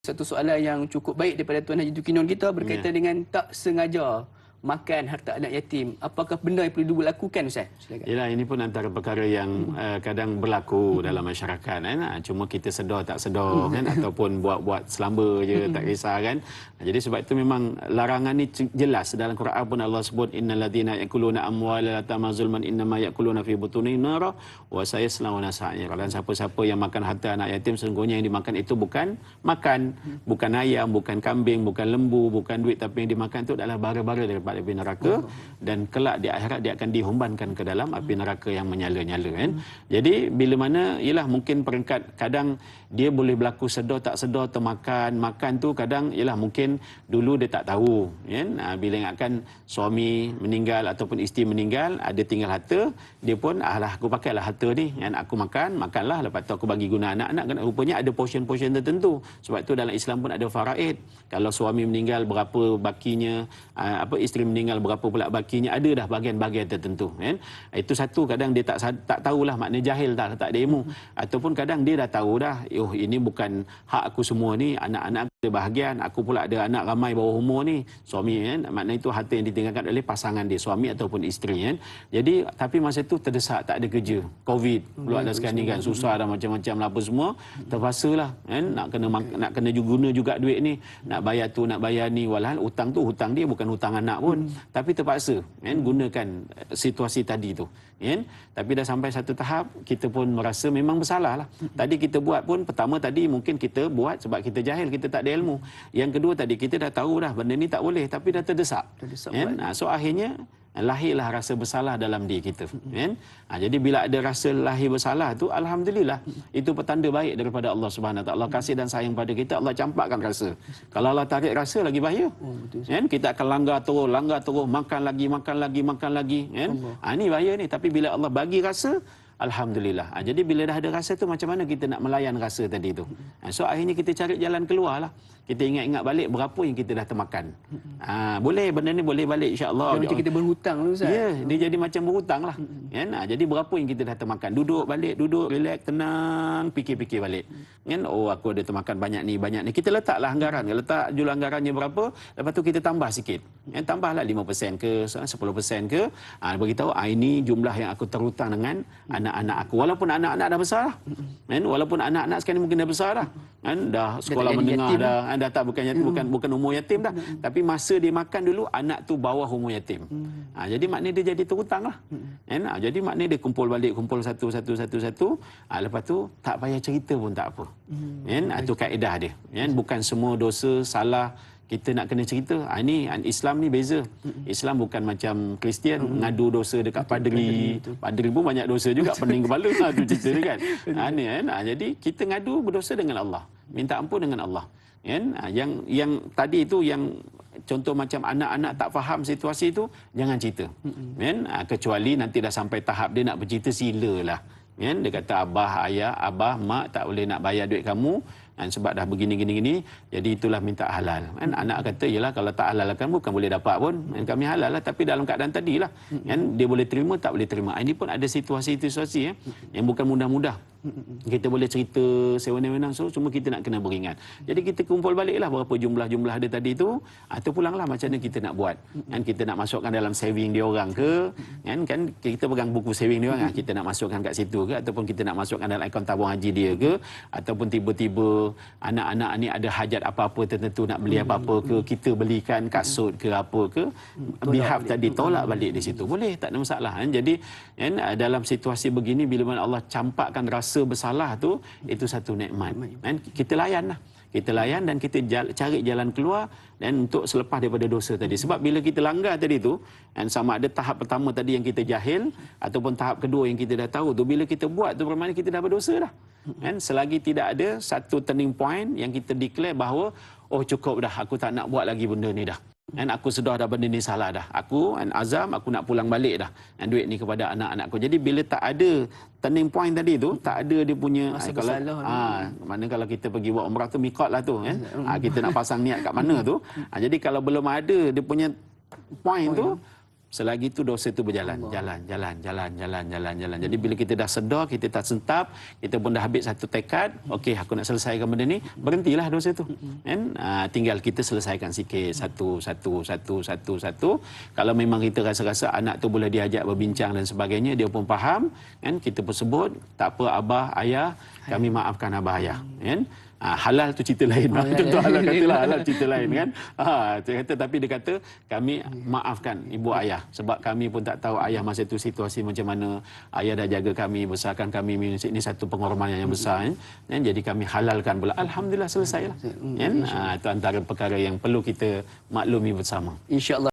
Satu soalan yang cukup baik daripada Tuan Haji Tukinon kita berkaitan dengan tak sengaja makan harta anak yatim. Apakah benda yang perlu dilakukan, Ustaz? Silakan. Yalah, ini pun antara perkara yang kadang berlaku dalam masyarakat kan. Cuma kita sedar tak sedar kan, ataupun buat-buat selamba je tak kisah kan. Jadi sebab itu memang larangan ni jelas dalam Quran pun Allah sebut innal ladzina yakuluna amwalal yatama zulman innama yakuluna fi butunihim nara wa sayaslawna sa'ira. Dan siapa-siapa yang makan harta anak yatim sesungguhnya yang dimakan itu bukan makan, bukan ayam, bukan kambing, bukan lembu, bukan duit, tapi yang dimakan itu adalah bara-bara daripada api neraka, dan kelak di akhirat dia akan dihumbankan ke dalam api neraka yang menyala-nyala kan. Jadi bila mana ialah mungkin peringkat kadang dia boleh berlaku sedar tak sedar makan tu kadang ialah mungkin dulu dia tak tahu kan. Bila ingatkan suami meninggal ataupun isteri meninggal ada tinggal harta, dia pun alah aku pakailah harta ni kan, aku makanlah, lepas tu aku bagi guna anak-anak kan. Rupanya ada portion-portion tertentu. Sebab tu dalam Islam pun ada faraid. Kalau suami meninggal berapa bakinya, isteri meninggal berapa pula bakinya, ada dah bahagian-bahagian tertentu kan. Itu satu, kadang dia tak tahulah, makna jahil tak ada ilmu. Ataupun kadang dia dah tahu dah, oh ini bukan hak aku semua ni, anak-anak ada bahagian, aku pula ada anak ramai bawah umur ni, suami kan, makna itu harta yang ditinggalkan oleh pasangan dia, suami ataupun isteri kan. Jadi tapi masa tu terdesak, tak ada kerja, Covid pula dah sekarang ni kan, susah dah macam-macam lah apa semua, terpaksalah kan nak kena guna juga duit ni, nak bayar tu, nak bayar ni, walhal hutang tu hutang dia, bukan hutang anak pun, tapi terpaksa kan gunakan situasi tadi tu kan. Tapi dah sampai satu tahap kita pun merasa memang bersalah lah. Tadi kita buat pun, pertama tadi mungkin kita buat sebab kita jahil, kita tak ada ilmu. Yang kedua tadi kita dah tahu dah benda ni tak boleh, tapi dah terdesak kan. So akhirnya lahirlah rasa bersalah dalam diri kita kan. Jadi bila ada rasa lahir bersalah tu, alhamdulillah, itu petanda baik daripada Allah Subhanahu Wa Taala. Allah kasih dan sayang pada kita, Allah campakkan rasa. Kalau Allah tarik rasa, lagi bahaya kan. Kita akan langgar terus, makan lagi kan. Ini bahaya ni. Tapi bila Allah bagi rasa, alhamdulillah. Jadi bila dah ada rasa tu, macam mana kita nak melayan rasa tadi tu? So akhirnya kita cari jalan keluar lah. Kita ingat-ingat balik berapa yang kita dah termakan. Boleh, benda ni boleh balik insya-Allah. Macam kita berhutang tu, Ustaz. Ya, dia jadi macam berhutang lah. Kan? Jadi berapa yang kita dah termakan. Duduk balik, relax, tenang, fikir-fikir balik. Kan? Oh, aku ada termakan banyak ni. Kita letaklah anggaran. Letak jumlah anggarannya berapa, lepas tu kita tambah sikit. Tambahlah 5% ke, 10% ke. Beritahu, ini jumlah yang aku terhutang dengan anak-anak aku. Walaupun anak-anak dah besar lah. Kan? Walaupun anak-anak sekarang mungkin dah besar dah. Kan? Dah sekolah menengah dah. Dah tak bukan yatim, bukan umur yatim dah. Tapi masa dia makan dulu, anak tu bawah umur yatim. Jadi maknanya dia jadi terhutang lah. Jadi maknanya dia kumpul balik, kumpul satu. Lepas tu tak payah cerita pun tak apa. Itu kaedah dia. Bukan semua dosa, salah kita nak kena cerita. Ini Islam ni beza. Islam bukan macam Kristian ngadu dosa dekat padri. Padri pun banyak dosa juga, pening kepala tu cerita dia kan. Jadi kita ngadu berdosa dengan Allah, minta ampun dengan Allah. Yang tadi itu, yang contoh macam anak-anak tak faham situasi itu, jangan cerita. Kecuali nanti dah sampai tahap dia nak bercerita, silalah. Dia kata abah, mak tak boleh nak bayar duit kamu sebab dah begini, jadi itulah minta halal. Anak kata, yelah kalau tak halalkan bukan boleh dapat pun, kami halal lah, tapi dalam keadaan tadilah dia boleh terima, tak boleh terima. Ini pun ada situasi-situasi yang bukan mudah-mudah. Kita boleh cerita sewenang-wenang, cuma kita nak kena beringat. Jadi kita kumpul baliklah berapa jumlah ada tadi tu, atau pulanglah macam mana kita nak buat. Kita nak masukkan dalam saving dia orang ke, kan kita pegang buku saving dia orang, kita nak masukkan kat situ ke, ataupun kita nak masukkan dalam akaun tabung haji dia ke, ataupun tiba-tiba anak-anak ni ada hajat apa-apa tertentu, nak beli apa-apa ke, kita belikan kasut ke apa ke, bihaf tadi tolak balik di situ, boleh, tak ada masalah. Jadi dalam situasi begini, bila mana Allah campakkan rasa bersalah tu, itu satu nikmat. Kita layan dan kita cari jalan keluar, dan untuk selepas daripada dosa tadi. Sebab bila kita langgar tadi tu, sama ada tahap pertama tadi yang kita jahil, ataupun tahap kedua yang kita dah tahu tu, bila kita buat tu bermakna kita dah berdosa dah. Selagi tidak ada satu turning point yang kita declare bahawa, oh cukup dah, aku tak nak buat lagi benda ni dah. Aku sudah dah, benda ni salah dah. Aku azam, aku nak pulang balik dah. Duit ni kepada anak-anakku. Jadi bila tak ada turning point tadi tu, tak ada dia punya mana kalau kita pergi buat umrah tu, miqat lah tu kita nak pasang niat kat mana tu. Jadi kalau belum ada dia punya point tu, selagi itu dosa itu berjalan, jalan. Jadi bila kita dah sedar, kita tak sentap, kita pun dah ambil satu tekad, okey aku nak selesaikan benda ni, berhentilah dosa itu. Kan? Tinggal kita selesaikan sikit satu. Kalau memang kita rasa-rasa anak tu boleh diajak berbincang dan sebagainya, dia pun faham, kan? Kita pun sebut, tak apa abah, ayah, kami maafkan abah ayah, kan? Halal tu cerita lain. Tentu halal katalah, halal cerita lain kan. Dia kata, tapi dia kata kami maafkan ibu ayah sebab kami pun tak tahu ayah masa itu situasi macam mana. Ayah dah jaga kami, besarkan kami, ini satu pengorbanan yang besar kan. Jadi kami halalkan pula. Alhamdulillah selesailah. Kan? Itu antara perkara yang perlu kita maklumi bersama. InsyaAllah.